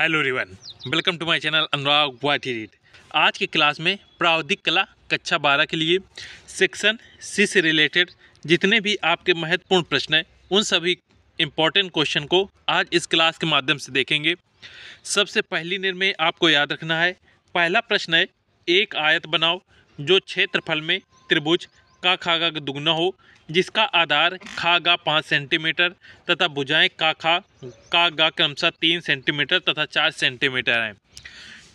Hello everyone, welcome to my channel Anurag वाटी रीड। आज की क्लास में प्रावधिक कला कक्षा 12 के लिए सेक्शन सी से रिलेटेड जितने भी आपके महत्वपूर्ण प्रश्न हैं उन सभी इम्पोर्टेंट क्वेश्चन को आज इस क्लास के माध्यम से देखेंगे। सबसे पहली निर्णय आपको याद रखना है। पहला प्रश्न है, एक आयत बनाओ जो क्षेत्रफल में त्रिभुज का खागा दुगना हो, जिसका आधार खागा 5 सेंटीमीटर तथा भुजाएं का गा क्रमशः 3 सेंटीमीटर तथा 4 सेंटीमीटर हैं।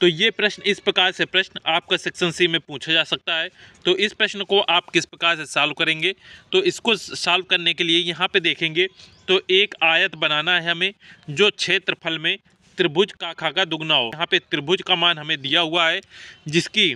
तो ये प्रश्न इस प्रकार से प्रश्न आपका सेक्शन सी में पूछा जा सकता है। तो इस प्रश्न को आप किस प्रकार से सॉल्व करेंगे, तो इसको सॉल्व करने के लिए यहाँ पे देखेंगे तो एक आयत बनाना है हमें जो क्षेत्रफल में त्रिभुज का खागा दुगना हो। यहाँ पे त्रिभुज का मान हमें दिया हुआ है, जिसकी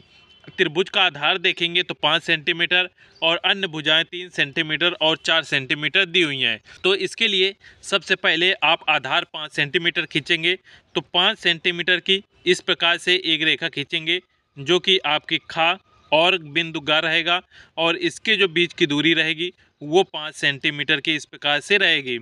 त्रिभुज का आधार देखेंगे तो 5 सेंटीमीटर और अन्य भुजाएं 3 सेंटीमीटर और 4 सेंटीमीटर दी हुई हैं। तो इसके लिए सबसे पहले आप आधार 5 सेंटीमीटर खींचेंगे। तो 5 सेंटीमीटर की इस प्रकार से एक रेखा खींचेंगे जो कि आपकी खा और बिंदु गा रहेगा, और इसके जो बीच की दूरी रहेगी वो 5 सेंटीमीटर की इस प्रकार से रहेगी।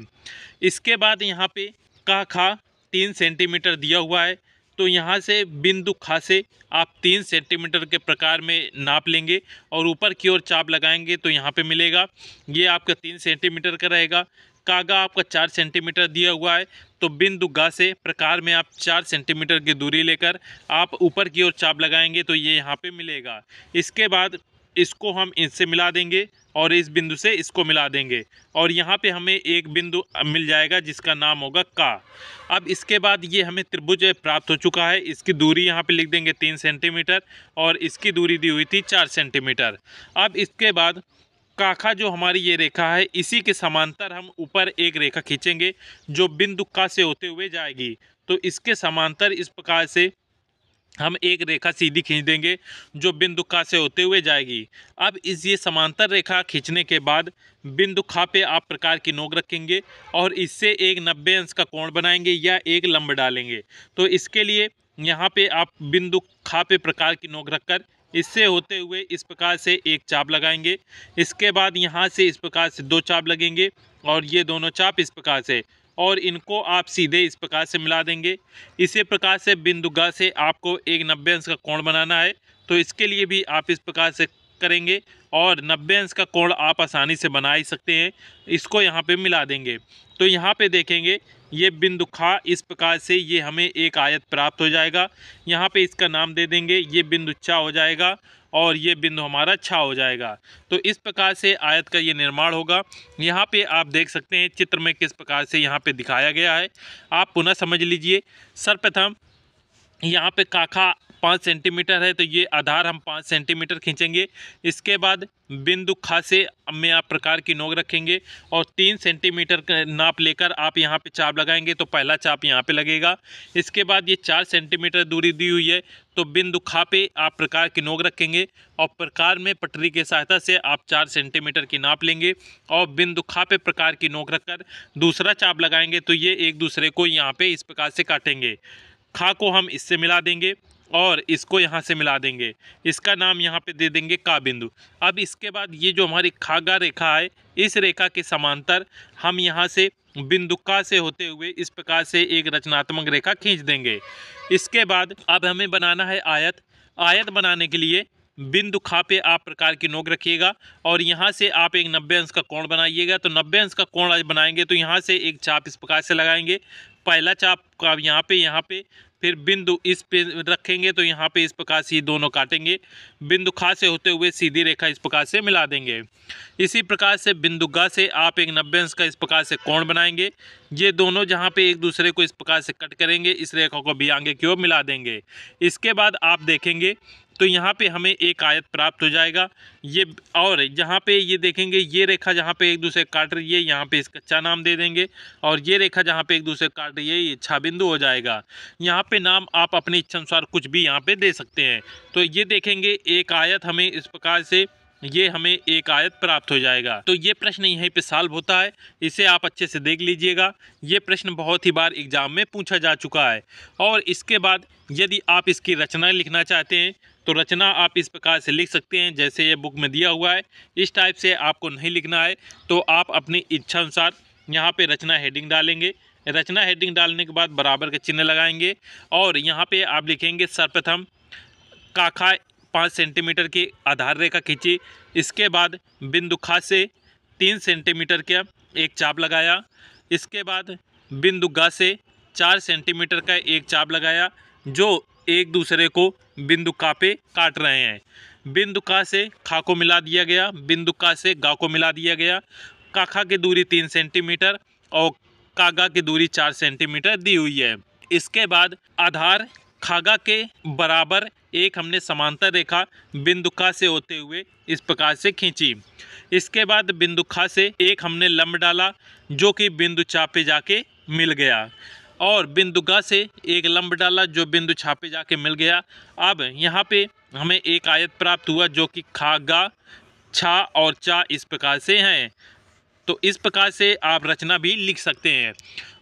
इसके बाद यहाँ पे का खा 3 सेंटीमीटर दिया हुआ है, तो यहाँ से बिंदु खा से आप 3 सेंटीमीटर के प्रकार में नाप लेंगे और ऊपर की ओर चाप लगाएंगे तो यहाँ पे मिलेगा ये आपका 3 सेंटीमीटर का रहेगा। कागा आपका 4 सेंटीमीटर दिया हुआ है, तो बिंदु गा से प्रकार में आप 4 सेंटीमीटर की दूरी लेकर आप ऊपर की ओर चाप लगाएंगे तो ये यहाँ पे मिलेगा। इसके बाद इसको हम इससे मिला देंगे और इस बिंदु से इसको मिला देंगे और यहाँ पे हमें एक बिंदु मिल जाएगा जिसका नाम होगा का। अब इसके बाद ये हमें त्रिभुज प्राप्त हो चुका है। इसकी दूरी यहाँ पे लिख देंगे 3 सेंटीमीटर और इसकी दूरी दी हुई थी 4 सेंटीमीटर। अब इसके बाद काखा जो हमारी ये रेखा है, इसी के समांतर हम ऊपर एक रेखा खींचेंगे जो बिंदु का से होते हुए जाएगी। तो इसके समांतर इस प्रकार से हम एक रेखा सीधी खींच देंगे जो बिंदु का से होते हुए जाएगी। अब इस ये समांतर रेखा खींचने के बाद बिंदु खा पे आप प्रकार की नोक रखेंगे और इससे एक 90 अंश का कोण बनाएंगे या एक लंब डालेंगे। तो इसके लिए यहाँ पे आप बिंदु खा पे प्रकार की नोक रखकर इससे होते हुए इस प्रकार से एक चाप लगाएंगे। इसके बाद यहाँ से इस प्रकार से 2 चाप लगेंगे और ये दोनों चाप इस प्रकार से, और इनको आप सीधे इस प्रकार से मिला देंगे। इसी प्रकार से बिंदु गा से आपको एक 90 अंश का कोण बनाना है, तो इसके लिए भी आप इस प्रकार से करेंगे और 90 अंश का कोण आप आसानी से बना ही सकते हैं। इसको यहाँ पे मिला देंगे तो यहाँ पे देखेंगे ये बिंदु खा इस प्रकार से ये हमें एक आयत प्राप्त हो जाएगा। यहाँ पे इसका नाम दे देंगे, ये बिंदु चा हो जाएगा और ये बिंदु हमारा छा हो जाएगा। तो इस प्रकार से आयत का ये निर्माण होगा। यहाँ पे आप देख सकते हैं चित्र में किस प्रकार से यहाँ पे दिखाया गया है। आप पुनः समझ लीजिए। सर्वप्रथम यहाँ पे काखा 5 सेंटीमीटर है, तो ये आधार हम 5 सेंटीमीटर खींचेंगे। इसके बाद बिंदु खा से में आप प्रकार की नोक रखेंगे और 3 सेंटीमीटर का नाप लेकर आप यहाँ पे चाप लगाएंगे तो पहला चाप यहाँ पे लगेगा। इसके बाद ये 4 सेंटीमीटर दूरी दी हुई है, तो बिंदु खा पे आप प्रकार की नोक रखेंगे और प्रकार में पटरी की सहायता से आप 4 सेंटीमीटर की नाप लेंगे और बिंदु खा पे प्रकार की नोक रखकर दूसरा चाप लगाएंगे तो ये एक दूसरे को यहाँ पे इस प्रकार से काटेंगे। खा को हम इससे मिला देंगे और इसको यहाँ से मिला देंगे। इसका नाम यहाँ पे दे देंगे का बिंदु। अब इसके बाद ये जो हमारी खागा रेखा है, इस रेखा के समांतर हम यहाँ से बिंदु का से होते हुए इस प्रकार से एक रचनात्मक रेखा खींच देंगे। इसके बाद अब हमें बनाना है आयत। आयत बनाने के लिए बिंदु खा पे आप प्रकार की नोक रखिएगा और यहाँ से आप एक 90 अंश का कोण बनाइएगा। तो 90 अंश का कोण आज बनाएंगे तो यहाँ से एक चाप इस प्रकार से लगाएंगे। पहला चाप का यहाँ पे फिर बिंदु इस पे रखेंगे तो यहाँ पे इस प्रकार से दोनों काटेंगे। बिंदु खा से होते हुए सीधी रेखा इस प्रकार से मिला देंगे। इसी प्रकार से बिंदु गा से आप एक 90 अंश का इस प्रकार से कोण बनाएंगे। ये दोनों जहाँ पे एक दूसरे को इस प्रकार से कट करेंगे, इस रेखा को भी आगे की ओर मिला देंगे। इसके बाद आप देखेंगे तो यहाँ पे हमें एक आयत प्राप्त हो जाएगा। ये और जहाँ पे ये देखेंगे ये रेखा जहाँ पे एक दूसरे काट रही है, यहाँ पे इसका चा नाम दे देंगे और ये रेखा जहाँ पे एक दूसरे काट रही है ये छा बिंदु हो जाएगा। यहाँ पे नाम आप अपनी इच्छा अनुसार कुछ भी यहाँ पे दे सकते हैं। तो ये देखेंगे एक आयत हमें इस प्रकार से ये हमें एक आयत प्राप्त हो जाएगा। तो ये प्रश्न यहीं पे सॉल्व होता है, इसे आप अच्छे से देख लीजिएगा। ये प्रश्न बहुत ही बार एग्जाम में पूछा जा चुका है। और इसके बाद यदि आप इसकी रचना लिखना चाहते हैं तो रचना आप इस प्रकार से लिख सकते हैं जैसे ये बुक में दिया हुआ है। इस टाइप से आपको नहीं लिखना है तो आप अपनी इच्छा अनुसार यहाँ पे रचना हेडिंग डालेंगे। रचना हेडिंग डालने के बाद बराबर के चिन्ह लगाएंगे और यहाँ पे आप लिखेंगे सर्वप्रथम काखा 5 सेंटीमीटर की आधार रेखा खींची। इसके बाद बिंदु खा से 3 सेंटीमीटर का एक चाप लगाया। इसके बाद बिंदु गा से 4 सेंटीमीटर का एक चाप लगाया जो एक दूसरे को बिंदु का पे काट रहे हैं। बिंदु का से खा को मिला दिया गया, बिंदु का से गा को मिला दिया गया। काखा की दूरी 3 सेंटीमीटर और कागा की दूरी 4 सेंटीमीटर दी हुई है। इसके बाद आधार खागा के बराबर एक हमने समांतर रेखा बिंदु का से होते हुए इस प्रकार से खींची। इसके बाद बिंदु खा से एक हमने लंब डाला जो कि बिंदु चाप पे जाके मिल गया और बिंदु गा से एक लंब डाला जो बिंदु छाप पे जाके मिल गया। अब यहाँ पे हमें एक आयत प्राप्त हुआ जो कि खा गा छा और चा इस प्रकार से हैं। तो इस प्रकार से आप रचना भी लिख सकते हैं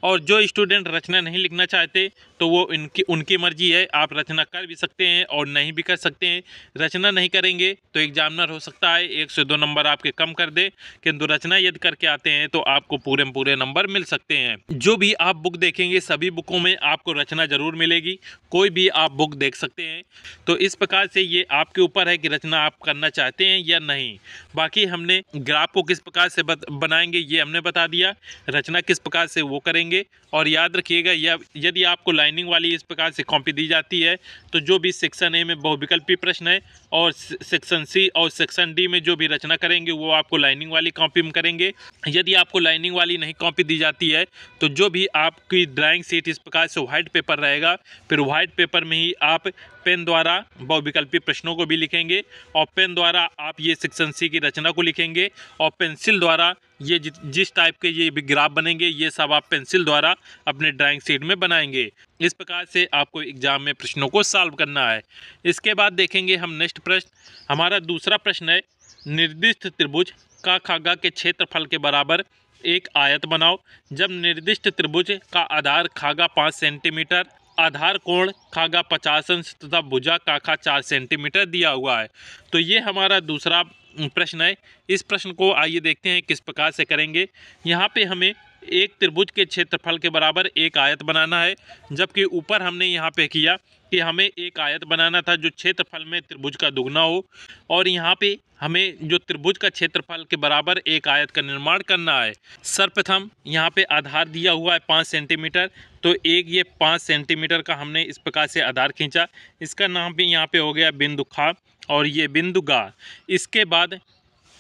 और जो स्टूडेंट रचना नहीं लिखना चाहते तो वो उनकी मर्जी है, आप रचना कर भी सकते हैं और नहीं भी कर सकते हैं। रचना नहीं करेंगे तो एग्जामिनर हो सकता है 1 से 2 नंबर आपके कम कर दे, किंतु रचना यदि करके आते हैं तो आपको पूरे नंबर मिल सकते हैं। जो भी आप बुक देखेंगे सभी बुकों में आपको रचना ज़रूर मिलेगी, कोई भी आप बुक देख सकते हैं। तो इस प्रकार से ये आपके ऊपर है कि रचना आप करना चाहते हैं या नहीं। बाकी हमने ग्राफ को किस प्रकार से बनाएंगे ये हमने बता दिया, रचना किस प्रकार से वो करेंगे। और याद रखिएगा यदि आपको लाइनिंग वाली इस प्रकार से कॉपी दी जाती है तो जो भी सेक्शन ए में बहुविकल्पी प्रश्न है और सेक्शन सी और सेक्शन डी में जो भी रचना करेंगे वो आपको लाइनिंग वाली कॉपी में करेंगे। यदि आपको लाइनिंग वाली नहीं कॉपी दी जाती है तो जो भी आपकी ड्राइंग शीट इस प्रकार से व्हाइट पेपर रहेगा, फिर व्हाइट पेपर में ही आप पेन द्वारा बहुविकल्पी प्रश्नों को भी लिखेंगे और पेन द्वारा आप ये सेक्शन सी की रचना को लिखेंगे और पेंसिल द्वारा ये जिस टाइप के ये ग्राफ बनेंगे ये सब आप पेंसिल द्वारा अपने ड्राइंग शीट में बनाएंगे। इस प्रकार से आपको एग्जाम में प्रश्नों को सॉल्व करना है। इसके बाद देखेंगे हम नेक्स्ट प्रश्न। हमारा दूसरा प्रश्न है, निर्दिष्ट त्रिभुज का खागा के क्षेत्रफल के बराबर एक आयत बनाओ। जब निर्दिष्ट त्रिभुज का आधार खागा 5 सेंटीमीटर, आधार कोण खागा 50 अंश तथा भुजा काखा 4 सेंटीमीटर दिया हुआ है। तो ये हमारा दूसरा प्रश्न है। इस प्रश्न को आइए देखते हैं किस प्रकार से करेंगे। यहाँ पे हमें एक त्रिभुज के क्षेत्रफल के बराबर एक आयत बनाना है, जबकि ऊपर हमने यहाँ पे किया कि हमें एक आयत बनाना था जो क्षेत्रफल में त्रिभुज का दुगना हो और यहाँ पे हमें जो त्रिभुज का क्षेत्रफल के बराबर एक आयत का निर्माण करना है। सर्वप्रथम यहाँ पे आधार दिया हुआ है 5 सेंटीमीटर, तो एक ये 5 सेंटीमीटर का हमने इस प्रकार से आधार खींचा। इसका नाम भी यहाँ पे हो गया बिंदु खा और ये बिंदु गा। इसके बाद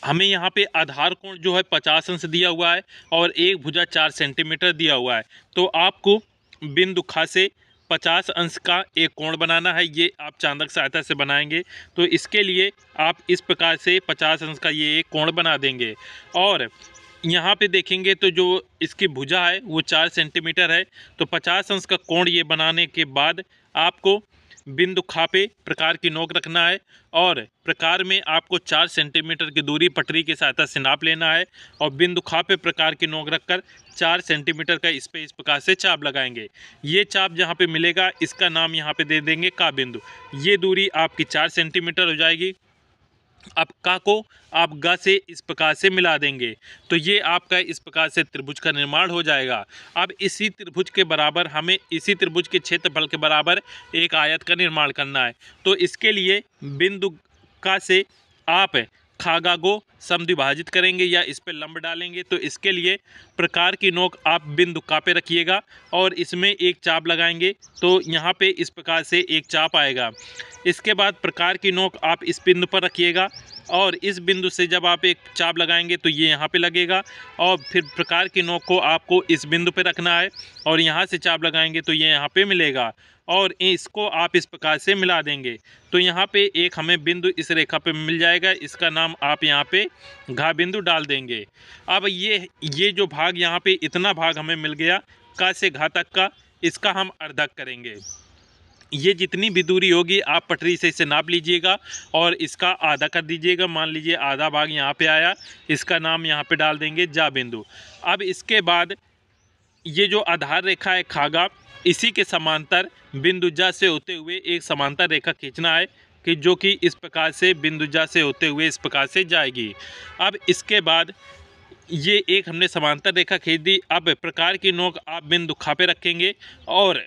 हमें यहाँ पे आधार कोण जो है 50 अंश दिया हुआ है और एक भुजा 4 सेंटीमीटर दिया हुआ है। तो आपको बिंदु खा से 50 अंश का एक कोण बनाना है, ये आप चांदक सहायता से बनाएंगे। तो इसके लिए आप इस प्रकार से 50 अंश का ये एक कोण बना देंगे और यहाँ पे देखेंगे तो जो इसकी भुजा है वो 4 सेंटीमीटर है। तो 50 अंश का कोण ये बनाने के बाद आपको बिंदु खा पे प्रकार की नोक रखना है और प्रकार में आपको 4 सेंटीमीटर की दूरी पटरी की सहायता से नाप लेना है और बिंदु खा पे प्रकार की नोक रखकर 4 सेंटीमीटर का इस प्रकार से चाप लगाएंगे। ये चाप जहाँ पे मिलेगा इसका नाम यहाँ पे दे देंगे का बिंदु। ये दूरी आपकी 4 सेंटीमीटर हो जाएगी। अब का को आप ग से इस प्रकार से मिला देंगे तो ये आपका इस प्रकार से त्रिभुज का निर्माण हो जाएगा। अब इसी त्रिभुज के बराबर हमें इसी त्रिभुज के क्षेत्रफल के बराबर एक आयत का निर्माण करना है। तो इसके लिए बिंदु का से आप खागा को समद्विभाजित करेंगे या इस पे लंब डालेंगे। तो इसके लिए प्रकार की नोक आप बिंदु का पे रखिएगा और इसमें एक चाप लगाएंगे तो यहाँ पे इस प्रकार से एक चाप आएगा। इसके बाद प्रकार की नोक आप इस बिंदु पर रखिएगा और इस बिंदु से जब आप एक चाप लगाएंगे तो ये यहाँ पे लगेगा और फिर प्रकार की नोक को आपको इस बिंदु पे रखना है और यहाँ से चाप लगाएंगे तो ये यहाँ पे मिलेगा और इसको आप इस प्रकार से मिला देंगे। तो यहाँ पे एक हमें बिंदु इस रेखा पे मिल जाएगा, इसका नाम आप यहाँ पे घा बिंदु डाल देंगे। अब ये जो भाग यहाँ पे इतना भाग हमें मिल गया का से घा तक का, इसका हम अर्धक करेंगे। ये जितनी भी दूरी होगी आप पटरी से इसे नाप लीजिएगा और इसका आधा कर दीजिएगा। मान लीजिए आधा भाग यहाँ पे आया, इसका नाम यहाँ पे डाल देंगे जा बिंदु। अब इसके बाद ये जो आधार रेखा है खागा, इसी के समांतर बिंदु जा से होते हुए एक समांतर रेखा खींचना है कि जो कि इस प्रकार से बिंदु जा से होते हुए इस प्रकार से जाएगी। अब इसके बाद ये एक हमने समांतर रेखा खींच दी। अब प्रकार की नोक आप बिंदु खा पे रखेंगे और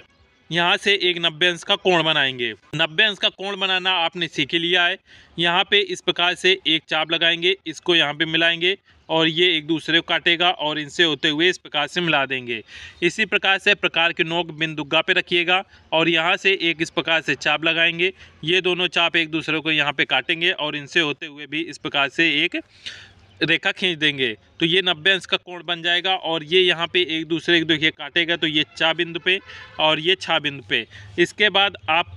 यहाँ से एक 90 अंश का कोण बनाएंगे। 90 अंश का कोण बनाना आपने सीख लिया है। यहाँ पे इस प्रकार से एक चाप लगाएंगे, इसको यहाँ पे मिलाएंगे और ये एक दूसरे को काटेगा और इनसे होते हुए इस प्रकार से मिला देंगे। इसी प्रकार से प्रकार की नोक बिंदु गा पे रखिएगा और यहाँ से एक इस प्रकार से चाप लगाएंगे। ये दोनों चाप एक दूसरे को यहाँ पे काटेंगे और इनसे होते हुए भी इस प्रकार से एक रेखा खींच देंगे। तो ये 90 अंश का कोण बन जाएगा और ये यहाँ पे एक दूसरे को देखिए काटेगा, तो ये चा बिंदु पे और ये छा बिंदु पे। इसके बाद आप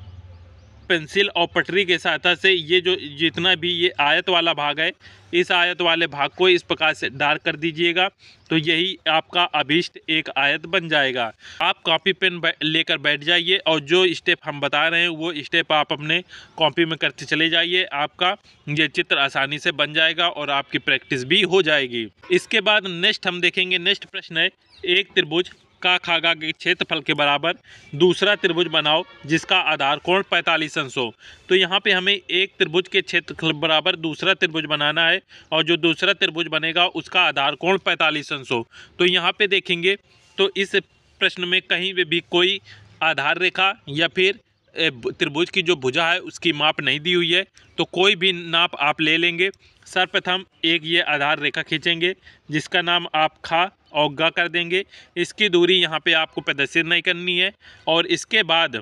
पेंसिल और पटरी के सहायता से ये जो जितना भी ये आयत वाला भाग है, इस आयत वाले भाग को इस प्रकार से डार्क कर दीजिएगा। तो यही आपका अभीष्ट एक आयत बन जाएगा। आप कॉपी पेन लेकर बैठ जाइए और जो स्टेप हम बता रहे हैं वो स्टेप आप अपने कॉपी में करते चले जाइए। आपका ये चित्र आसानी से बन जाएगा और आपकी प्रैक्टिस भी हो जाएगी। इसके बाद नेक्स्ट हम देखेंगे, नेक्स्ट प्रश्न है, एक त्रिभुज का खागा के क्षेत्रफल के बराबर दूसरा त्रिभुज बनाओ जिसका आधार कोण 45 अंश हो। तो यहाँ पे हमें एक त्रिभुज के क्षेत्रफल बराबर दूसरा त्रिभुज बनाना है और जो दूसरा त्रिभुज बनेगा उसका आधार कोण 45 अंश हो। तो यहाँ पे देखेंगे तो इस प्रश्न में कहीं भी कोई आधार रेखा या फिर त्रिभुज की जो भुजा है उसकी माप नहीं दी हुई है, तो कोई भी नाप आप ले लेंगे। सर्वप्रथम एक ये आधार रेखा खींचेंगे जिसका नाम आप खा और गा कर देंगे। इसकी दूरी यहाँ पे आपको प्रदर्शित नहीं करनी है और इसके बाद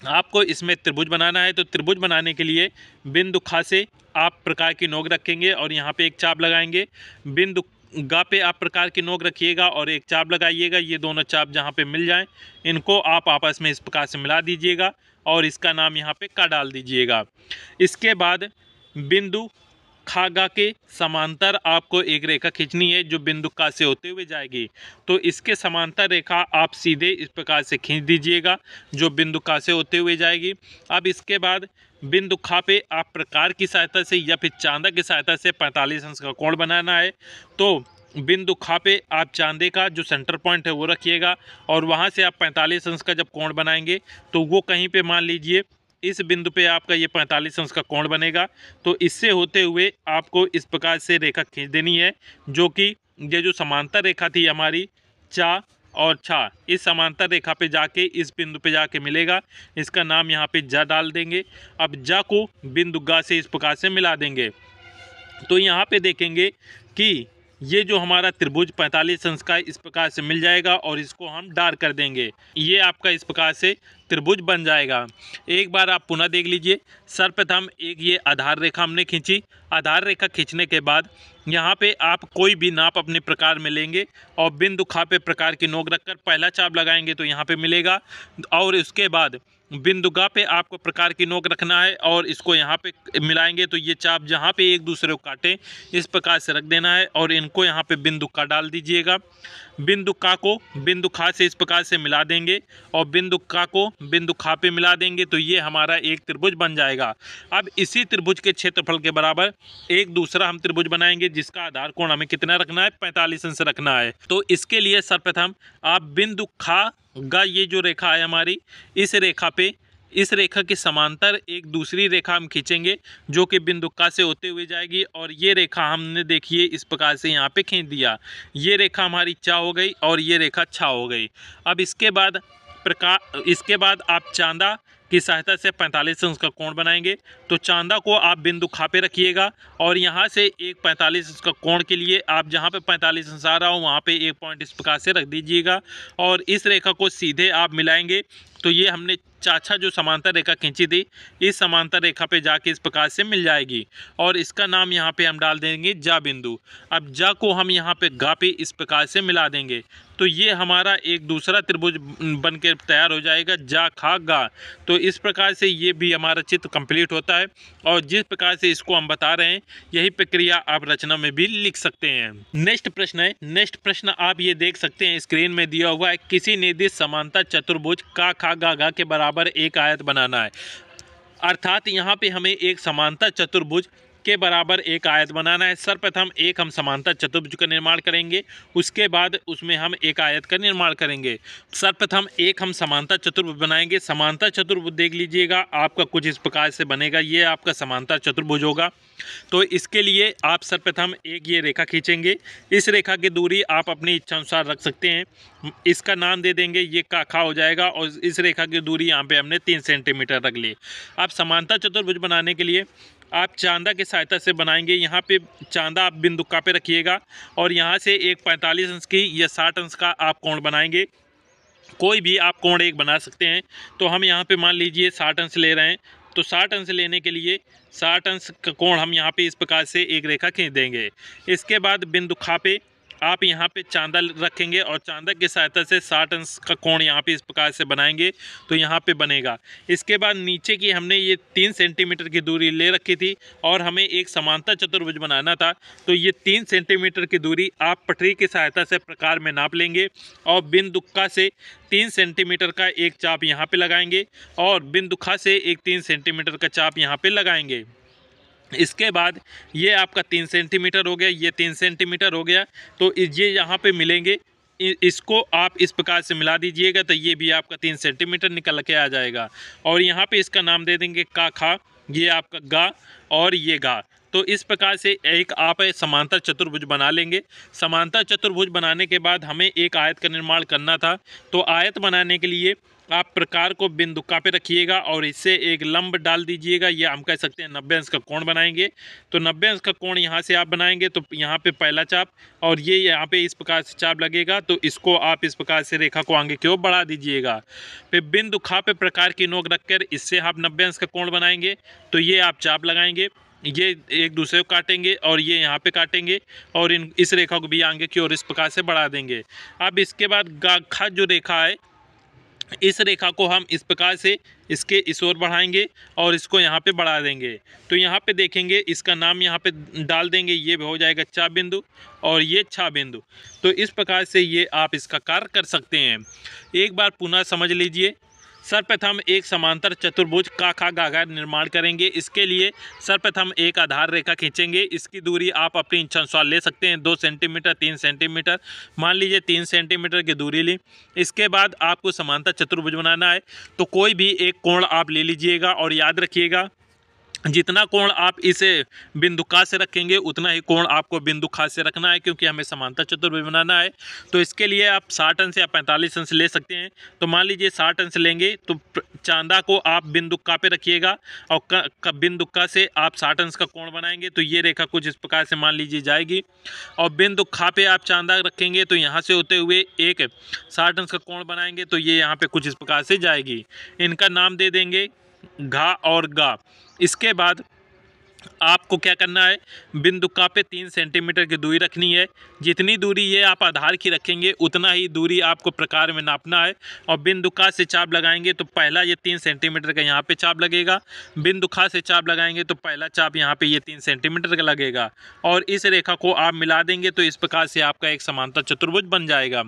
आपको इसमें त्रिभुज बनाना है। तो त्रिभुज बनाने के लिए बिंदु खा से आप प्रकार की नोक रखेंगे और यहाँ पे एक चाप लगाएंगे। बिंदु गा पे आप प्रकार की नोक रखिएगा और एक चाप लगाइएगा। ये दोनों चाप जहाँ पे मिल जाएं इनको आप आपस में इस प्रकार से मिला दीजिएगा और इसका नाम यहाँ पे का डाल दीजिएगा। इसके बाद बिंदु खा गा के समांतर आपको एक रेखा खींचनी है जो बिंदु का से होते हुए जाएगी। तो इसके समांतर रेखा आप सीधे इस प्रकार से खींच दीजिएगा जो बिंदु का से होते हुए जाएगी। अब इसके बाद बिंदु खा पे आप प्रकार की सहायता से या फिर चांदा की सहायता से 45 अंश का कोण बनाना है। तो बिंदु खा पे आप चांदे का जो सेंटर पॉइंट है वो रखिएगा और वहाँ से आप 45 अंश का जब कोण बनाएंगे तो वो कहीं पे मान लीजिए इस बिंदु पे आपका ये 45 अंश का कोण बनेगा। तो इससे होते हुए आपको इस प्रकार से रेखा खींच देनी है जो कि ये जो समांतर रेखा थी हमारी चा और छा, इस समांतर रेखा पे जाके इस बिंदु पे जाके मिलेगा। इसका नाम यहाँ पे जा डाल देंगे। अब जा को बिंदु गा से इस प्रकार से मिला देंगे। तो यहाँ पे देखेंगे कि ये जो हमारा त्रिभुज 45 अंश का इस प्रकार से मिल जाएगा और इसको हम डार्क कर देंगे। ये आपका इस प्रकार से त्रिभुज बन जाएगा। एक बार आप पुनः देख लीजिए। सर्वप्रथम एक ये आधार रेखा हमने खींची। आधार रेखा खींचने के बाद यहाँ पे आप कोई भी नाप अपने प्रकार में लेंगे और बिंदु खा पे प्रकार की नोक रखकर पहला चाप लगाएंगे तो यहाँ पे मिलेगा और उसके बाद बिंदु गा पे आपको प्रकार की नोक रखना है और इसको यहाँ पे मिलाएंगे। तो ये चाप जहाँ पे एक दूसरे को काटे इस प्रकार से रख देना है और इनको यहाँ पे बिंदु का डाल दीजिएगा। बिंदु का को बिंदु खा से इस प्रकार से मिला देंगे और बिंदु का को बिंदु खा पे मिला देंगे। तो ये हमारा एक त्रिभुज बन जाएगा। अब इसी त्रिभुज के क्षेत्रफल के बराबर एक दूसरा हम त्रिभुज बनाएंगे जिसका आधार कोण हमें कितना रखना है, 45 अंश रखना है। तो इसके लिए सर्वप्रथम आप बिंदु खा गा ये जो रेखा है हमारी, इस रेखा के समांतर एक दूसरी रेखा हम खींचेंगे जो कि बिंदु का से होते हुए जाएगी और ये रेखा हमने देखिए इस प्रकार से यहाँ पे खींच दिया। ये रेखा हमारी चा हो गई और ये रेखा छा हो गई। अब इसके बाद आप चांदा की सहायता से 45 अंश का कोण बनाएंगे। तो चांदा को आप बिंदु खा पे रखिएगा और यहाँ से एक 45 अंश का कोण के लिए आप जहाँ पे 45 अंश आ रहा हो वहाँ पे एक पॉइंट इस प्रकार से रख दीजिएगा और इस रेखा को सीधे आप मिलाएंगे। तो ये हमने चाचा जो समांतर रेखा खींची थी इस समांतर रेखा पे जाके इस प्रकार से मिल जाएगी और इसका नाम यहाँ पे हम डाल देंगे जा बिंदु। अब जा को हम यहाँ पे गा पे इस प्रकार से मिला देंगे। तो ये हमारा एक दूसरा त्रिभुज बन के तैयार हो जाएगा, जा खा गा। तो इस प्रकार से ये भी हमारा चित्र कंप्लीट होता है और जिस प्रकार से इसको हम बता रहे हैं यही प्रक्रिया आप रचना में भी लिख सकते हैं। नेक्स्ट प्रश्न है, नेक्स्ट प्रश्न आप ये देख सकते हैं स्क्रीन में दिया हुआ है। किसी निर्दिष्ट समांतर चतुर्भुज का खा गा गा के बराबर एक आयत बनाना है। अर्थात यहाँ पे हमें एक समांतर चतुर्भुज के बराबर एक आयत बनाना है। सर्वप्रथम एक हम समांतर चतुर्भुज का निर्माण करेंगे, उसके बाद उसमें हम एक आयत का निर्माण करेंगे। सर्वप्रथम एक हम समांतर चतुर्भुज बनाएंगे। समांतर चतुर्भुज देख लीजिएगा आपका कुछ इस प्रकार से बनेगा। ये आपका समांतर चतुर्भुज होगा। तो इसके लिए आप सर्वप्रथम एक ये रेखा खींचेंगे। इस रेखा की दूरी आप अपनी इच्छा अनुसार रख सकते हैं। इसका नाम दे देंगे, ये काखा हो जाएगा। और इस रेखा की दूरी यहाँ पे हमने 3 सेंटीमीटर रख ली। आप समांतर चतुर्भुज बनाने के लिए आप चांदा की सहायता से बनाएंगे। यहाँ पे चांदा आप बिंदुका पे रखिएगा और यहाँ से एक 45 अंश की या 60 अंश का आप कोण बनाएंगे। कोई भी आप कोण एक बना सकते हैं। तो हम यहाँ पे मान लीजिए 60 अंश ले रहे हैं, तो 60 अंश लेने के लिए 60 अंश का कोण हम यहाँ पे इस प्रकार से एक रेखा खींच देंगे। इसके बाद बिंदुखा पे आप यहाँ पे चांदा रखेंगे और चांदा की सहायता से 60 अंश का कोण यहाँ पे इस प्रकार से बनाएंगे, तो यहाँ पे बनेगा। इसके बाद नीचे की हमने ये 3 सेंटीमीटर की दूरी ले रखी थी और हमें एक समांतर चतुर्भुज बनाना था। तो ये 3 सेंटीमीटर की दूरी आप पटरी की सहायता से प्रकार में नाप लेंगे और बिंदुका से 3 सेंटीमीटर का एक चाप यहाँ पे लगाएंगे और बिंदुखा से एक 3 सेंटीमीटर का चाप यहाँ पे लगाएंगे। इसके बाद ये आपका 3 सेंटीमीटर हो गया, ये 3 सेंटीमीटर हो गया। तो ये यहाँ पे मिलेंगे, इसको आप इस प्रकार से मिला दीजिएगा तो ये भी आपका 3 सेंटीमीटर निकल के आ जाएगा। और यहाँ पे इसका नाम दे देंगे का खा, ये आपका गा और ये गा। तो इस प्रकार से एक आप समांतर चतुर्भुज बना लेंगे। समांतर चतुर्भुज बनाने के बाद हमें एक आयत का निर्माण करना था। तो आयत बनाने के लिए आप प्रकार को बिंदुका पे रखिएगा और इससे एक लंब डाल दीजिएगा। ये हम कह सकते हैं 90 अंश का कोण बनाएंगे। तो 90 अंश का कोण यहाँ से आप बनाएंगे तो यहाँ पे पहला चाप और ये यहाँ पे इस प्रकार से चाप लगेगा। तो इसको आप इस प्रकार से रेखा को आगे की ओर बढ़ा दीजिएगा। फिर बिंदुखा पे प्रकार की नोक रखकर इससे आप 90 अंश का कोण बनाएंगे। तो ये आप चाप लगाएंगे, ये एक दूसरे को काटेंगे और ये यहाँ पे काटेंगे और इस रेखा को भी आगे की ओर इस प्रकार से बढ़ा देंगे। अब इसके बाद गाखा जो रेखा है, इस रेखा को हम इस प्रकार से इसके इस ओर बढ़ाएंगे और इसको यहाँ पे बढ़ा देंगे। तो यहाँ पे देखेंगे इसका नाम यहाँ पे डाल देंगे, ये हो जाएगा चा बिंदु और ये छा बिंदु। तो इस प्रकार से ये आप इसका कार्य कर सकते हैं। एक बार पुनः समझ लीजिए। सर्वप्रथम एक समांतर चतुर्भुज का खा गागा निर्माण करेंगे। इसके लिए सर्वप्रथम एक आधार रेखा खींचेंगे। इसकी दूरी आप अपनी इच्छा अनुसार ले सकते हैं, 2 सेंटीमीटर 3 सेंटीमीटर, मान लीजिए 3 सेंटीमीटर की दूरी ली। इसके बाद आपको समांतर चतुर्भुज बनाना है तो कोई भी एक कोण आप ले लीजिएगा और याद रखिएगा जितना कोण आप इसे बिंदुका से रखेंगे उतना ही कोण आपको बिंदुखा से रखना है, क्योंकि हमें समांतर चतुर्भुज बनाना है। तो इसके लिए आप 60 अंश या 45 अंश ले सकते हैं। तो मान लीजिए 60 अंश लेंगे तो चांदा को आप बिंदुका पे रखिएगा और बिंदुका से आप 60 अंश का कोण बनाएंगे। तो ये रेखा कुछ इस प्रकार से मान लीजिए जाएगी और बिंदुखा पे आप चांदा रखेंगे तो यहाँ से होते हुए एक 60 अंश का कोण बनाएंगे। तो ये यहाँ पे कुछ इस प्रकार से जाएगी। इनका नाम दे देंगे घा और गा। इसके बाद आपको क्या करना है, बिंदुका पे 3 सेंटीमीटर की दूरी रखनी है। जितनी दूरी ये आप आधार की रखेंगे उतना ही दूरी आपको प्रकार में नापना है। और बिंदुका से चाप लगाएंगे तो पहला ये 3 सेंटीमीटर का यहाँ पे चाप लगेगा। बिंदुखा से चाप लगाएंगे तो पहला चाप यहाँ पे ये 3 सेंटीमीटर का लगेगा और इस रेखा को आप मिला देंगे तो इस प्रकार से आपका एक समांतर चतुर्भुज बन जाएगा।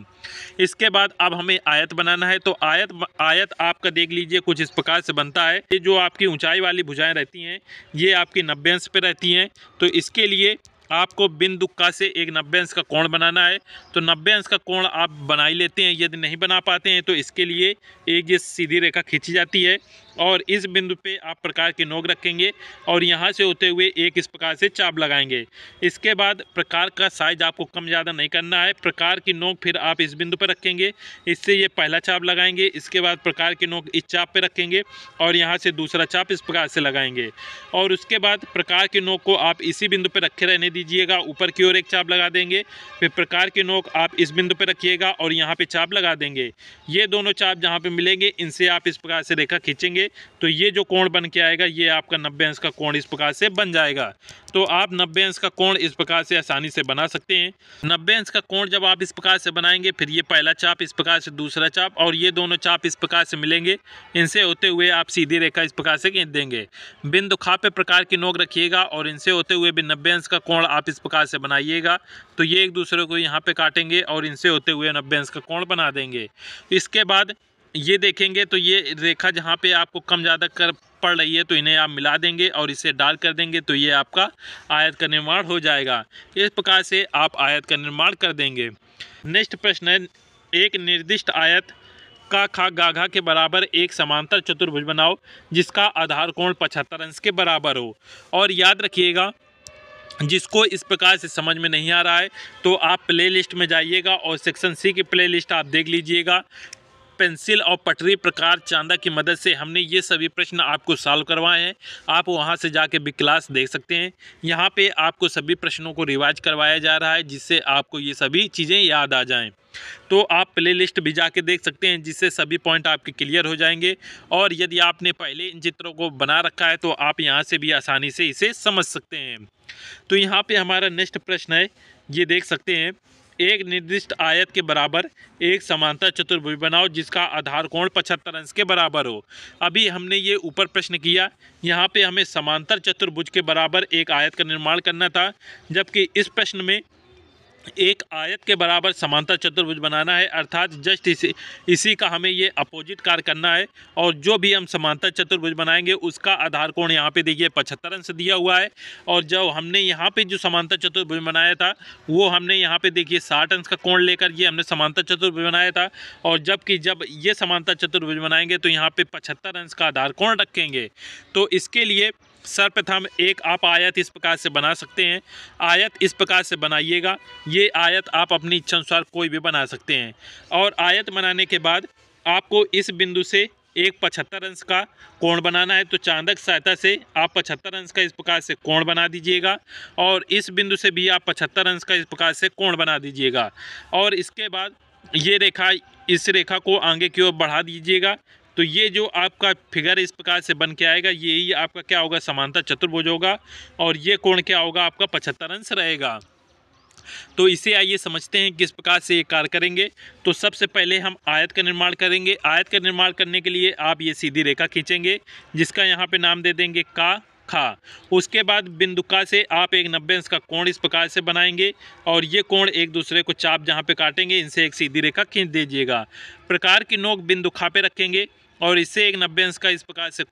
इसके बाद अब हमें आयत बनाना है। तो आयत आपका देख लीजिए कुछ इस प्रकार से बनता है। ये जो आपकी ऊंचाई वाली भुजाएं रहती हैं ये आपकी 90 अंश पे रहती हैं। तो इसके लिए आपको बिंदुका से एक 90 अंश का कोण बनाना है। तो 90 अंश का कोण आप बना ही लेते हैं। यदि नहीं बना पाते हैं तो इसके लिए एक ये सीधी रेखा खींची जाती है और इस बिंदु पे आप प्रकार की नोक रखेंगे और यहाँ से होते हुए एक इस प्रकार से चाप लगाएंगे। इसके बाद प्रकार का साइज आपको कम ज़्यादा नहीं करना है। प्रकार की नोक फिर आप इस बिंदु पर रखेंगे, इससे ये पहला चाप लगाएंगे। इसके बाद प्रकार की नोक इस चाप पे रखेंगे और यहाँ से दूसरा चाप इस प्रकार से लगाएंगे और उसके बाद प्रकार की नोक को आप इसी बिंदु पर रखे रहने दीजिएगा। ऊपर की ओर एक चाप लगा देंगे, फिर प्रकार की नोक आप इस बिंदु पर रखिएगा और यहाँ पे चाप लगा देंगे। ये दोनों चाप जहाँ पे मिलेंगे इनसे आप इस प्रकार से रेखा खींचेंगे तो ये जो कोण बन के आएगा ये आपका 90 अंश का कोण इस प्रकार से बन जाएगा। तो आप 90 अंश का कोण इस प्रकार से आसानी से बना सकते हैं। 90 अंश का कोण जब आप इस प्रकार से बनाएंगे फिर ये पहला चाप इस प्रकार से दूसरा चाप और ये दोनों चाप इस प्रकार से मिलेंगे। इनसे होते हुए आप सीधी रेखा इस प्रकार से खींच देंगे। बिंदुखा पे प्रकार की नोक रखिएगा और इनसे होते हुए भी 90 अंश का कोण आप इस प्रकार से बनाइएगा। तो ये एक दूसरे को यहाँ पे काटेंगे और इनसे होते हुए 90 अंश का कोण बना देंगे। इसके बाद ये देखेंगे तो ये रेखा जहाँ पे आपको कम ज़्यादा कर पड़ रही है तो इन्हें आप मिला देंगे और इसे डाल कर देंगे तो ये आपका आयत का निर्माण हो जाएगा। इस प्रकार से आप आयत का निर्माण कर देंगे। नेक्स्ट प्रश्न है, एक निर्दिष्ट आयत का खा गाघा के बराबर एक समांतर चतुर्भुज बनाओ जिसका आधार कोण 75 अंश के बराबर हो। और याद रखिएगा, जिसको इस प्रकार से समझ में नहीं आ रहा है तो आप प्ले लिस्ट में जाइएगा और सेक्शन सी की प्ले लिस्ट आप देख लीजिएगा। पेंसिल और पटरी प्रकार चांदा की मदद से हमने ये सभी प्रश्न आपको सॉल्व करवाए हैं। आप वहां से जाके भी क्लास देख सकते हैं। यहाँ पे आपको सभी प्रश्नों को रिवाइज करवाया जा रहा है जिससे आपको ये सभी चीज़ें याद आ जाएं। तो आप प्ले लिस्ट भी जाके देख सकते हैं जिससे सभी पॉइंट आपके क्लियर हो जाएंगे। और यदि आपने पहले इन चित्रों को बना रखा है तो आप यहाँ से भी आसानी से इसे समझ सकते हैं। तो यहाँ पे हमारा नेक्स्ट प्रश्न है, ये देख सकते हैं, एक निर्दिष्ट आयत के बराबर एक समांतर चतुर्भुज बनाओ जिसका आधार कोण 75 अंश के बराबर हो। अभी हमने ये ऊपर प्रश्न किया, यहाँ पे हमें समांतर चतुर्भुज के बराबर एक आयत का निर्माण करना था, जबकि इस प्रश्न में एक आयत के बराबर समांतर चतुर्भुज बनाना है, अर्थात जस्ट इसी का हमें ये अपोजिट कार्य करना है। और जो भी हम समांतर चतुर्भुज बनाएंगे उसका आधार कोण यहाँ पे देखिए 75 अंश दिया हुआ है। और जो हमने यहाँ पे जो समांतर चतुर्भुज बनाया था वो हमने यहाँ पे देखिए 60 अंश का कोण लेकर ये हमने समांतर चतुर्भुज बनाया था। और जबकि जब ये समांतर चतुर्भुज बनाएंगे तो यहाँ पे 75 अंश का आधार कोण रखेंगे। तो इसके लिए सर्वप्रथम एक आप आयत इस प्रकार से बना सकते हैं। आयत इस प्रकार से बनाइएगा, ये आयत आप अपनी इच्छा अनुसार कोई भी बना सकते हैं। और आयत बनाने के बाद आपको इस बिंदु से एक 75 अंश का कोण बनाना है। तो चांदक सहायता से आप 75 अंश का इस प्रकार से कोण बना दीजिएगा और इस बिंदु से भी आप 75 अंश का इस प्रकार से कोण बना दीजिएगा। और इसके बाद ये रेखा, इस रेखा को आगे की ओर बढ़ा दीजिएगा। तो ये जो आपका फिगर इस प्रकार से बन के आएगा, यही आपका क्या होगा, समांतर चतुर्भुज होगा। और ये कोण क्या होगा, आपका 75 अंश रहेगा। तो इसे आइए समझते हैं किस प्रकार से ये कार्य करेंगे। तो सबसे पहले हम आयत का निर्माण करेंगे। आयत का निर्माण करने के लिए आप ये सीधी रेखा खींचेंगे जिसका यहाँ पे नाम दे देंगे का खा। उसके बाद बिंदु का से आप एक 90 अंश का कोण इस प्रकार से बनाएंगे और ये कोण एक दूसरे को चाप जहाँ पे काटेंगे इनसे एक सीधी रेखा खींच दीजिएगा। प्रकार की नोक बिंदु खा पे रखेंगे और इससे एक 90 अंश का इस प्रकार से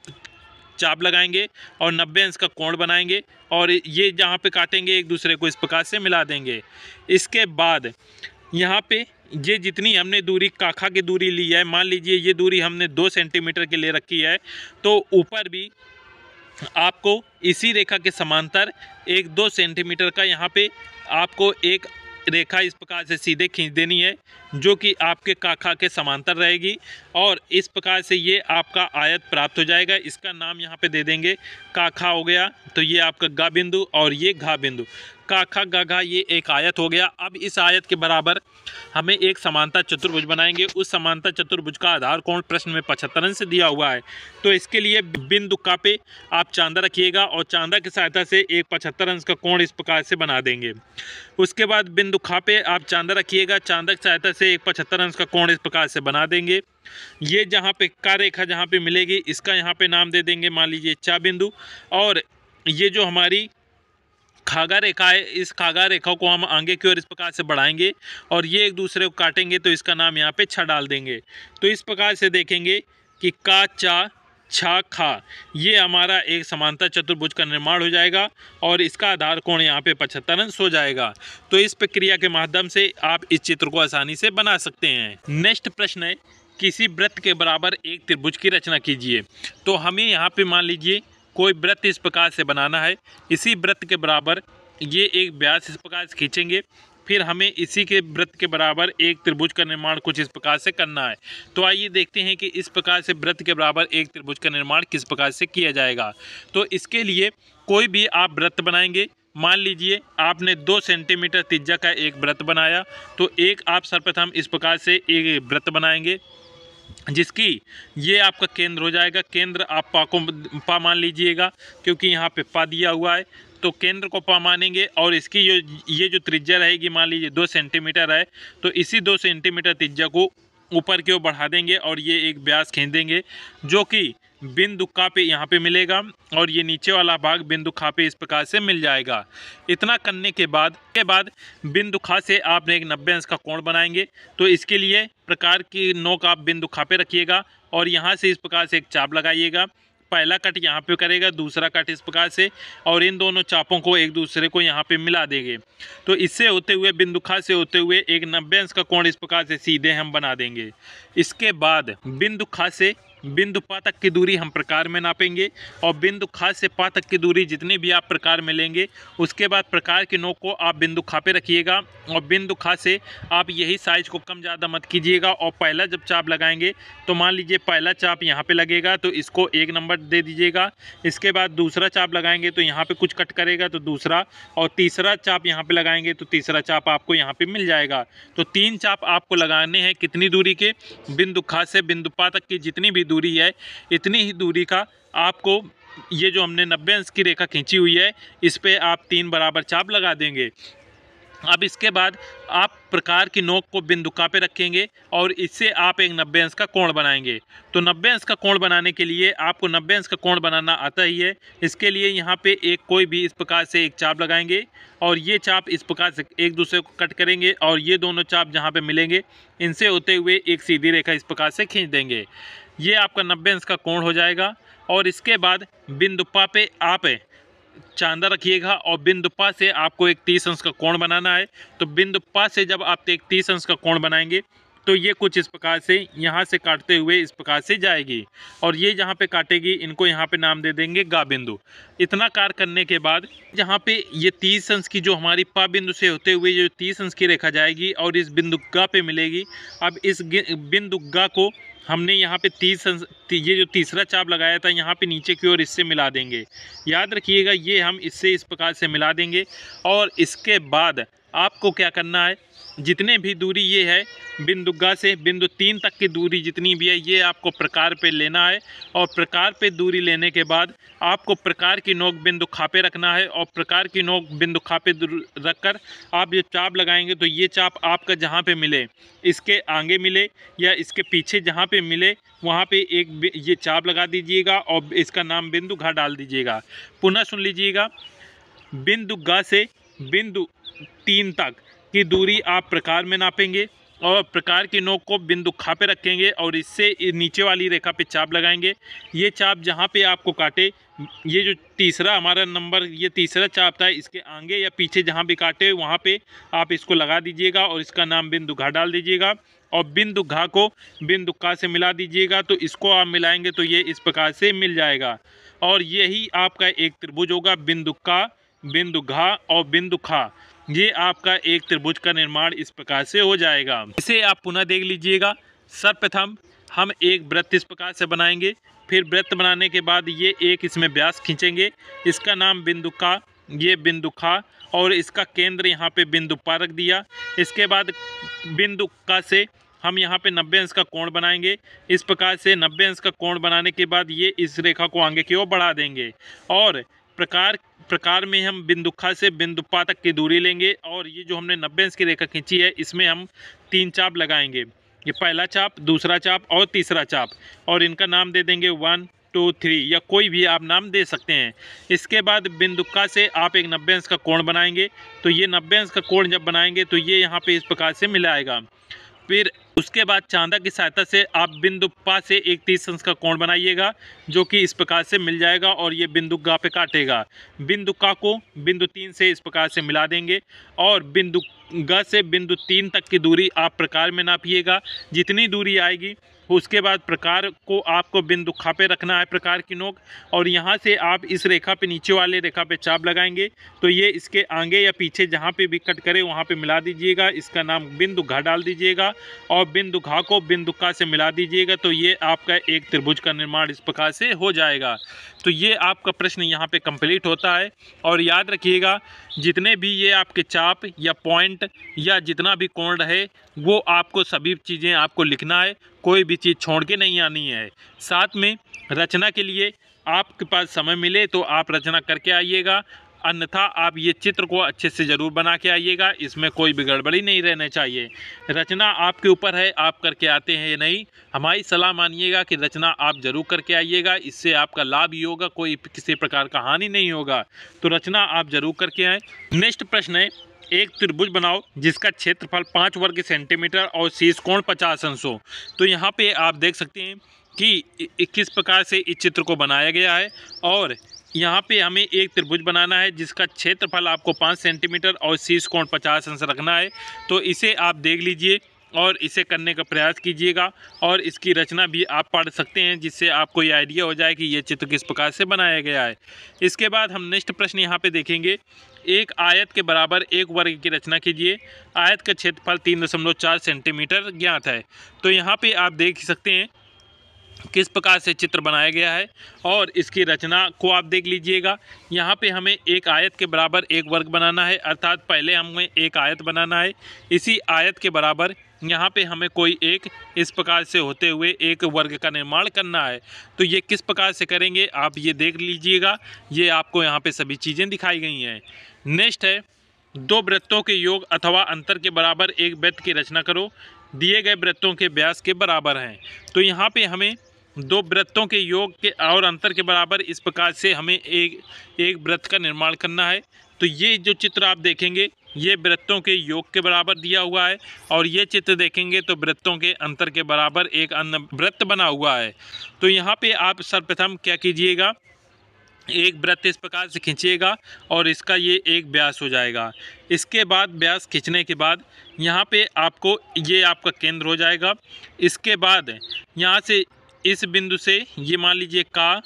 चाप लगाएंगे और 90 अंश का कोण बनाएंगे और ये जहाँ पे काटेंगे एक दूसरे को इस प्रकार से मिला देंगे। इसके बाद यहाँ पे ये जितनी हमने दूरी काखा की दूरी ली है, मान लीजिए ये दूरी हमने 2 सेंटीमीटर की ले रखी है, तो ऊपर भी आपको इसी रेखा के समांतर एक 2 सेंटीमीटर का यहाँ पे आपको एक रेखा इस प्रकार से सीधे खींच देनी है जो कि आपके काखा के समांतर रहेगी। और इस प्रकार से ये आपका आयत प्राप्त हो जाएगा। इसका नाम यहाँ पे दे देंगे काखा हो गया। तो ये आपका गा बिंदु और ये घा बिंदु, काखा गाघा, ये एक आयत हो गया। अब इस आयत के बराबर हमें एक समांतर चतुर्भुज बनाएंगे। उस समांतर चतुर्भुज का आधार कोण प्रश्न में 75 अंश दिया हुआ है। तो इसके लिए बिंदु का पे आप चांदा रखिएगा और चांदा की सहायता से एक 75 अंश का कोण इस प्रकार से बना देंगे। उसके बाद बिंदु खा पे आप चांदा रखिएगा, चांदा की सहायता से एक 75 अंश का कोण इस प्रकार से बना देंगे। ये जहाँ पे का रेखा जहाँ पे मिलेगी इसका यहाँ पे नाम दे देंगे, मान लीजिए चा बिंदु। और ये जो हमारी खागा रेखा है, इस खागा रेखा को हम आगे की ओर इस प्रकार से बढ़ाएंगे और ये एक दूसरे को काटेंगे तो इसका नाम यहाँ पे छा डाल देंगे। तो इस प्रकार से देखेंगे कि का चा छा खा, ये हमारा एक समांतर चतुर्भुज का निर्माण हो जाएगा और इसका आधार कोण यहाँ पे 75 अंश हो जाएगा। तो इस प्रक्रिया के माध्यम से आप इस चित्र को आसानी से बना सकते हैं। नेक्स्ट प्रश्न है, किसी वृत्त के बराबर एक त्रिभुज की रचना कीजिए। तो हमें यहाँ पे मान लीजिए कोई वृत्त इस प्रकार से बनाना है। इसी वृत्त के बराबर ये एक व्यास इस प्रकार से खींचेंगे, फिर हमें इसी के वृत्त के बराबर एक त्रिभुज का निर्माण कुछ इस प्रकार से करना है। तो आइए देखते हैं कि इस प्रकार से वृत्त के बराबर एक त्रिभुज का निर्माण किस प्रकार से किया जाएगा। तो इसके लिए कोई भी आप वृत्त बनाएंगे, मान लीजिए आपने 2 सेंटीमीटर त्रिज्या का एक वृत्त बनाया, तो एक आप सर्वप्रथम इस प्रकार से एक वृत्त बनाएंगे जिसकी ये आपका केंद्र हो जाएगा। केंद्र आप पा मान लीजिएगा क्योंकि यहाँ पे पा दिया हुआ है। तो केंद्र को पा मानेंगे और इसकी ये जो त्रिज्या रहेगी मान लीजिए 2 सेंटीमीटर है, तो इसी 2 सेंटीमीटर त्रिज्या को ऊपर की ओर बढ़ा देंगे और ये एक व्यास खींच देंगे जो कि बिंदु का पे यहाँ पे मिलेगा और ये नीचे वाला भाग बिंदु खा पे इस प्रकार से मिल जाएगा। इतना करने के बाद बिंदु खा से आपने एक 90 अंश का कोण बनाएंगे। तो इसके लिए प्रकार की नोक आप बिंदु खा पे रखिएगा और यहाँ से इस प्रकार से एक चाप लगाइएगा। पहला कट यहाँ पे करेगा, दूसरा कट इस प्रकार से, और इन दोनों चापों को एक दूसरे को यहाँ पे मिला देंगे। तो इससे होते हुए बिंदु ख से होते हुए एक 90 अंश का कोण इस प्रकार से सीधे हम बना देंगे। इसके बाद बिंदु ख से बिंदु प तक की दूरी हम प्रकार में नापेंगे, और बिंदु ख से प तक की दूरी जितनी भी आप प्रकार में लेंगे, उसके बाद प्रकार की नोक को आप बिंदु ख पे रखिएगा, और बिंदु ख से आप यही साइज को कम ज़्यादा मत कीजिएगा। और पहला जब चाप लगाएंगे तो मान लीजिए पहला चाप यहाँ पे लगेगा तो इसको 1 नंबर दे दीजिएगा। इसके बाद दूसरा चाप लगाएंगे तो यहाँ पे कुछ कट करेगा तो दूसरा, और तीसरा चाप यहाँ पे लगाएंगे तो तीसरा चाप आपको यहाँ पे मिल जाएगा। तो 3 चाप आपको लगाने हैं कितनी दूरी के, बिंदु ख से बिंदु प तक की जितनी भी दूरी है, इतनी ही दूरी का आपको ये जो हमने 90 अंश की रेखा खींची हुई है, इस पे आप 3 बराबर चाप लगा देंगे। अब इसके बाद आप प्रकार की नोक को बिंदु क पे रखेंगे और इससे आप एक 90 अंश का कोण बनाएंगे। तो 90 अंश का कोण बनाने के लिए आपको 90 अंश का कोण बनाना आता ही है। इसके लिए यहाँ पे एक कोई भी इस प्रकार से एक चाप लगाएंगे, और ये चाप इस प्रकार से एक दूसरे को कट करेंगे, और ये दोनों चाप जहाँ पे मिलेंगे इनसे होते हुए एक सीधी रेखा इस प्रकार से खींच देंगे। ये आपका 90 अंश का कोण हो जाएगा। और इसके बाद बिंदु प पे आप चांदा रखिएगा, और बिंदु प से आपको एक 30 अंश का कोण बनाना है। तो बिंदु प से जब आप एक 30 अंश का कोण बनाएंगे तो ये कुछ इस प्रकार से यहाँ से काटते हुए इस प्रकार से जाएगी, और ये जहाँ पे काटेगी इनको यहाँ पे नाम दे देंगे ग बिंदु। इतना कार्य करने के बाद जहाँ पे ये 30 अंश की जो हमारी प बिंदु से होते हुए जो 30 अंश की रेखा जाएगी और इस बिंदु ग पे मिलेगी। अब इस बिंदु ग को हमने यहाँ पे 30 अंश, ये जो तीसरा चाप लगाया था यहाँ पे नीचे की ओर इससे मिला देंगे। याद रखिएगा ये हम इससे इस प्रकार से मिला देंगे। और इसके बाद आपको क्या करना है, जितने भी दूरी ये है बिंदु ग से बिंदु 3 तक की दूरी जितनी भी है ये आपको प्रकार पे लेना है, और प्रकार पे दूरी लेने के बाद आपको प्रकार की नोक बिंदु ख पे रखना है, और प्रकार की नोक बिंदु ख पे रखकर आप ये चाप लगाएंगे तो ये चाप आपका जहाँ पे मिले, इसके आगे मिले या इसके पीछे जहाँ पे मिले वहाँ पे एक ये चाप लगा दीजिएगा और इसका नाम बिंदु घ डाल दीजिएगा। पुनः सुन लीजिएगा, बिंदु ग से बिंदु 3 तक की दूरी आप प्रकार में नापेंगे, और प्रकार की नोक को बिंदु ख पे रखेंगे और इससे नीचे वाली रेखा पे चाप लगाएंगे। ये चाप जहाँ पे आपको काटे, ये जो तीसरा हमारा नंबर, ये तीसरा चाप था, इसके आगे या पीछे जहाँ भी काटे वहाँ पे आप इसको लगा दीजिएगा और इसका नाम बिंदु घ डाल दीजिएगा, और बिंदु घ को बिंदु क से मिला दीजिएगा। तो इसको आप मिलाएंगे तो ये इस प्रकार से मिल जाएगा, और यही आपका एक त्रिभुज होगा, बिंदु क, बिंदु घ और बिंदु ख। ये आपका एक त्रिभुज का निर्माण इस प्रकार से हो जाएगा। इसे आप पुनः देख लीजिएगा। सर्वप्रथम हम एक वृत्त इस प्रकार से बनाएंगे, फिर वृत्त बनाने के बाद ये एक इसमें व्यास खींचेंगे, इसका नाम बिंदु क, ये बिंदु ख, और इसका केंद्र यहाँ पे बिंदु प रख दिया। इसके बाद बिंदु क से हम यहाँ पे 90 अंश का कोण बनाएंगे। इस प्रकार से 90 अंश का कोण बनाने के बाद ये इस रेखा को आगे की ओर बढ़ा देंगे, और प्रकार में हम बिंदु ख से बिंदु प तक की दूरी लेंगे, और ये जो हमने 90 अंश की रेखा खींची है इसमें हम 3 चाप लगाएंगे। ये पहला चाप, दूसरा चाप और तीसरा चाप, और इनका नाम दे देंगे 1 2 3 या कोई भी आप नाम दे सकते हैं। इसके बाद बिंदु क से आप एक 90 अंश का कोण बनाएंगे। तो ये 90 अंश का कोण जब बनाएंगे तो ये यहाँ पे इस प्रकार से मिलाएगा। फिर उसके बाद चांदा की सहायता से आप बिंदु प से एक 30 अंश का कोण बनाइएगा, जो कि इस प्रकार से मिल जाएगा, और ये बिंदु ग पे काटेगा। बिंदु क को बिंदु 3 से इस प्रकार से मिला देंगे, और बिंदु ग से बिंदु 3 तक की दूरी आप प्रकार में नापिएगा। जितनी दूरी आएगी उसके बाद प्रकार को आपको बिंदु ख पे रखना है, प्रकार की नोक, और यहाँ से आप इस रेखा पे नीचे वाले रेखा पे चाप लगाएंगे तो ये इसके आगे या पीछे जहाँ पे भी कट करे वहाँ पे मिला दीजिएगा। इसका नाम बिंदु घ डाल दीजिएगा, और बिंदु घ को बिंदु क से मिला दीजिएगा। तो ये आपका एक त्रिभुज का निर्माण इस प्रकार से हो जाएगा। तो ये आपका प्रश्न यहाँ पे कंप्लीट होता है। और याद रखिएगा, जितने भी ये आपके चाप या पॉइंट या जितना भी कोण रहे वो आपको सभी चीज़ें आपको लिखना है, कोई भी चीज़ छोड़ के नहीं आनी है। साथ में रचना के लिए आपके पास समय मिले तो आप रचना करके आइएगा, अन्यथा आप ये चित्र को अच्छे से ज़रूर बना के आइएगा। इसमें कोई भी गड़बड़ी नहीं रहना चाहिए। रचना आपके ऊपर है, आप करके आते हैं या नहीं। हमारी सलाह मानिएगा कि रचना आप ज़रूर करके आइएगा, इससे आपका लाभ ही होगा, कोई किसी प्रकार का हानि नहीं होगा। तो रचना आप ज़रूर करके आएँ। नेक्स्ट प्रश्न है, एक त्रिभुज बनाओ जिसका क्षेत्रफल 5 वर्ग सेंटीमीटर और शीर्ष कोण 50 अंश हो। तो यहाँ पे आप देख सकते हैं कि किस प्रकार से इस चित्र को बनाया गया है। और यहाँ पे हमें एक त्रिभुज बनाना है जिसका क्षेत्रफल आपको 5 सेंटीमीटर और शीर्ष कोण 50 अंश रखना है। तो इसे आप देख लीजिए और इसे करने का प्रयास कीजिएगा और इसकी रचना भी आप पढ़ सकते हैं, जिससे आपको ये आइडिया हो जाए कि ये चित्र किस प्रकार से बनाया गया है। इसके बाद हम नेक्स्ट प्रश्न यहाँ पे देखेंगे। एक आयत के बराबर एक वर्ग की रचना कीजिए। आयत का क्षेत्रफल 3.4 सेंटीमीटर ज्ञात है। तो यहाँ पे आप देख सकते हैं किस प्रकार से चित्र बनाया गया है और इसकी रचना को आप देख लीजिएगा। यहाँ पे हमें एक आयत के बराबर एक वर्ग बनाना है, अर्थात पहले हमें एक आयत बनाना है। इसी आयत के बराबर यहाँ पे हमें कोई एक इस प्रकार से होते हुए एक वर्ग का निर्माण करना है। तो ये किस प्रकार से करेंगे आप ये देख लीजिएगा। ये आपको यहाँ पे सभी चीज़ें दिखाई गई हैं। नेक्स्ट है, दो वृत्तों के योग अथवा अंतर के बराबर एक वृत्त की रचना करो। दिए गए वृत्तों के व्यास के बराबर हैं। तो यहाँ पे हमें दो वृत्तों के योग के और अंतर के बराबर इस प्रकार से हमें एक वृत्त का निर्माण करना है। तो ये जो चित्र आप देखेंगे ये वृत्तों के योग के बराबर दिया हुआ है और ये चित्र देखेंगे तो वृत्तों के अंतर के बराबर एक अन्य वृत्त बना हुआ है। तो यहाँ पे आप सर्वप्रथम क्या कीजिएगा, एक वृत्त इस प्रकार से खींचिएगा और इसका ये एक व्यास हो जाएगा। इसके बाद व्यास खींचने के बाद यहाँ पे आपको ये आपका केंद्र हो जाएगा। इसके बाद यहाँ से इस बिंदु से ये मान लीजिए का,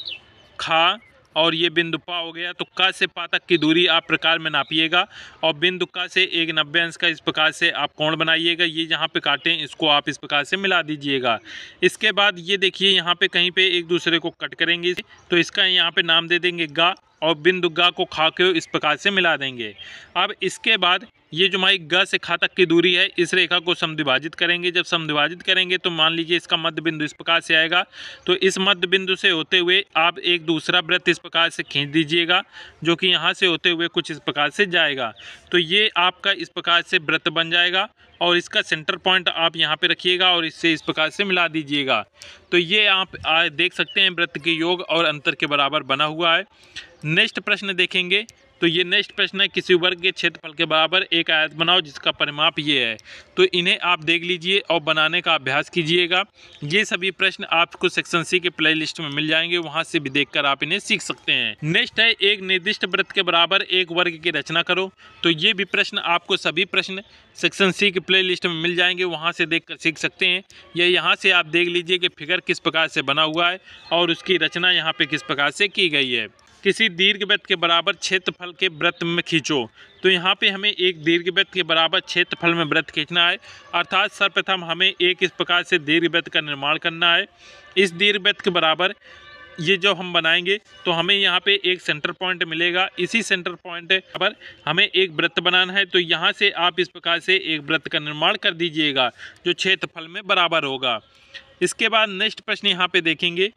खा और ये बिंदु पा हो गया। तो का से पा तक की दूरी आप प्रकार में नापिएगा और बिंदु का से एक 90 अंश का इस प्रकार से आप कोण बनाइएगा। ये जहाँ पे काटें इसको आप इस प्रकार से मिला दीजिएगा। इसके बाद ये देखिए यहाँ पे कहीं पे एक दूसरे को कट करेंगे तो इसका यहाँ पे नाम दे देंगे गा और बिंदु गा को खा के इस प्रकार से मिला देंगे। अब इसके बाद ये जो हमारी ग से खा तक की दूरी है इस रेखा को समद्विभाजित करेंगे। जब समद्विभाजित करेंगे तो मान लीजिए इसका मध्य बिंदु इस प्रकार से आएगा। तो इस मध्य बिंदु से होते हुए आप एक दूसरा वृत्त इस प्रकार से खींच दीजिएगा जो कि यहाँ से होते हुए कुछ इस प्रकार से जाएगा। तो ये आपका इस प्रकार से वृत्त बन जाएगा और इसका सेंटर पॉइंट आप यहाँ पे रखिएगा और इससे इस प्रकार से मिला दीजिएगा। तो ये आप देख सकते हैं वृत्त के योग और अंतर के बराबर बना हुआ है। नेक्स्ट प्रश्न देखेंगे। तो ये नेक्स्ट प्रश्न है, किसी वर्ग के क्षेत्रफल के बराबर एक आयत बनाओ जिसका परिमाप ये है। तो इन्हें आप देख लीजिए और बनाने का अभ्यास कीजिएगा। ये सभी प्रश्न आपको सेक्शन सी के प्लेलिस्ट में मिल जाएंगे, वहां से भी देखकर आप इन्हें सीख सकते हैं। नेक्स्ट है, एक निर्दिष्ट वृत्त के बराबर एक वर्ग की रचना करो। तो ये भी प्रश्न आपको सभी प्रश्न सेक्शन सी की प्लेलिस्ट में मिल जाएंगे, वहाँ से देखकर सीख सकते हैं। या यहाँ से आप देख लीजिए कि फिगर किस प्रकार से बना हुआ है और उसकी रचना यहाँ पे किस प्रकार से की गई है। किसी दीर्घवृत्त के बराबर क्षेत्रफल के वृत्त में खींचो। तो यहाँ पे हमें एक दीर्घवृत्त के बराबर क्षेत्रफल में वृत्त खींचना है, अर्थात सर्वप्रथम हमें एक इस प्रकार से दीर्घवृत्त का निर्माण करना है। इस दीर्घवृत्त के बराबर ये जो हम बनाएंगे तो हमें यहाँ पे एक सेंटर पॉइंट मिलेगा। इसी सेंटर पॉइंट पर हमें एक वृत्त बनाना है। तो यहाँ से आप इस प्रकार से एक वृत्त का निर्माण कर दीजिएगा जो क्षेत्रफल में बराबर होगा। इसके बाद नेक्स्ट प्रश्न यहाँ पे देखेंगे।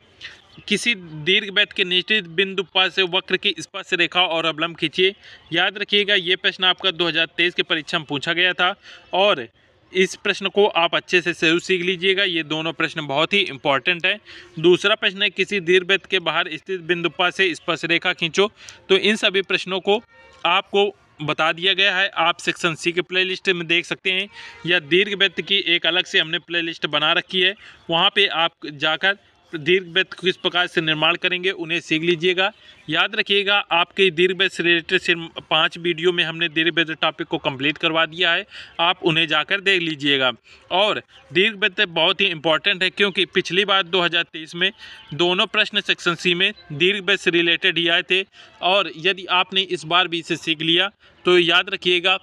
किसी दीर्घवृत्त के निश्चित बिंदु पर से वक्र की स्पर्श रेखा और अवलंब खींचिए। याद रखिएगा ये प्रश्न आपका 2023 के परीक्षा में पूछा गया था और इस प्रश्न को आप अच्छे से जरूर सीख लीजिएगा। ये दोनों प्रश्न बहुत ही इंपॉर्टेंट है। दूसरा प्रश्न है, किसी दीर्घवृत्त के बाहर स्थित बिंदु पर से स्पर्श रेखा खींचो। तो इन सभी प्रश्नों को आपको बता दिया गया है, आप सेक्शन सी के प्लेलिस्ट में देख सकते हैं या दीर्घवृत्त की एक अलग से हमने प्लेलिस्ट बना रखी है, वहाँ पे आप जाकर दीर्घवृत्त किस प्रकार से निर्माण करेंगे उन्हें सीख लीजिएगा। याद रखिएगा आपके दीर्घवृत्त से रिलेटेड सिर्फ 5 वीडियो में हमने दीर्घवृत्त टॉपिक को कंप्लीट करवा दिया है, आप उन्हें जाकर देख लीजिएगा। और दीर्घवृत्त बहुत ही इंपॉर्टेंट है क्योंकि पिछली बार 2023 में दोनों प्रश्न सेक्शन सी में दीर्घवृत्त से रिलेटेड ही आए थे और यदि आपने इस बार भी इसे सीख लिया तो याद रखिएगा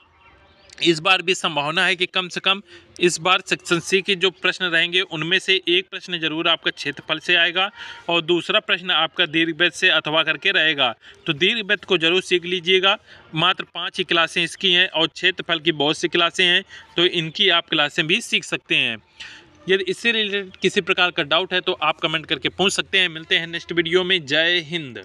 इस बार भी संभावना है कि कम से कम इस बार सेक्शन सी के जो प्रश्न रहेंगे उनमें से एक प्रश्न जरूर आपका क्षेत्रफल से आएगा और दूसरा प्रश्न आपका दीर्घवृत्त से अथवा करके रहेगा। तो दीर्घवृत्त को जरूर सीख लीजिएगा। मात्र 5 ही क्लासें इसकी हैं और क्षेत्रफल की बहुत सी क्लासें हैं, तो इनकी आप क्लासें भी सीख सकते हैं। यदि इससे रिलेटेड किसी प्रकार का डाउट है तो आप कमेंट करके पूछ सकते हैं। मिलते हैं नेक्स्ट वीडियो में। जय हिंद।